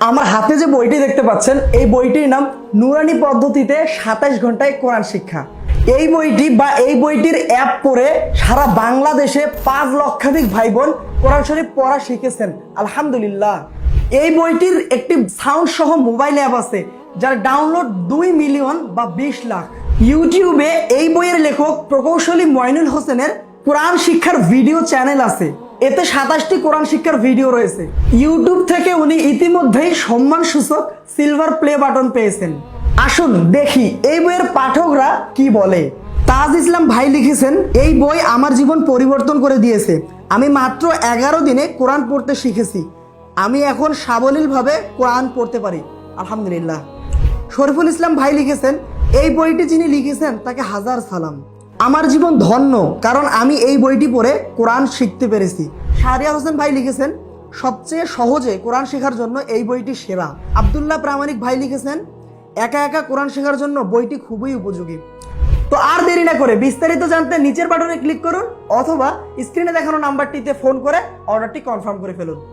আমার হাতে যে বইটি দেখতে পাচ্ছেন এই বইটির নাম নুরানি পদ্ধতিতে ২৭ ঘন্টায় কোরআন শিক্ষা। এই বইটি বা এই বইটির অ্যাপ পড়ে সারা বাংলাদেশে ৫ লক্ষাধিক ভাই বোন কোরআন শরীফ পড়া শিখেছেন আলহামদুলিল্লাহ। এই বইটির একটি সাউন্ড সহ মোবাইল অ্যাপ আছে যার ডাউনলোড ২ মিলিয়ন বা ২০ লাখ। ইউটিউবে এই বইয়ের লেখক প্রকৌশলী মইনুল হোসেনের কোরআন শিক্ষার ভিডিও চ্যানেল আছে, এতে ২৭টি কোরআন শিক্ষার ভিডিও রয়েছে। ইউটিউব থেকে উনি ইতিমধ্যেই সম্মানসূচক সিলভার প্লে বাটন পেয়েছেন। আসুন দেখি এই বইয়ের পাঠকরা কি বলে। তাজ ইসলাম ভাই লিখেছেন, এই বই আমার জীবন পরিবর্তন করে দিয়েছে। আমি মাত্র ১১ দিনে কোরআন পড়তে শিখেছি। আমি এখন সাবলীলভাবে কোরআন পড়তে পারি আলহামদুলিল্লাহ। শরীফুল ইসলাম ভাই লিখেছেন, এই বইটি যিনি লিখেছেন তাকে হাজার সালাম। আমার জীবন ধন্য, কারণ আমি এই বইটি পড়ে কোরআন শিখতে পেরেছি। শাহরিয়ার হোসেন ভাই লিখেছেন, সবচেয়ে সহজে কোরআন শেখার জন্য এই বইটি সেরা। আব্দুল্লাহ প্রামাণিক ভাই লিখেছেন, একা একা কোরআন শেখার জন্য বইটি খুবই উপযোগী। তো আর দেরি না করে বিস্তারিত জানতে নিচের বাটনে ক্লিক করুন অথবা স্ক্রিনে দেখানো নাম্বারটিতে ফোন করে অর্ডারটি কনফার্ম করে ফেলুন।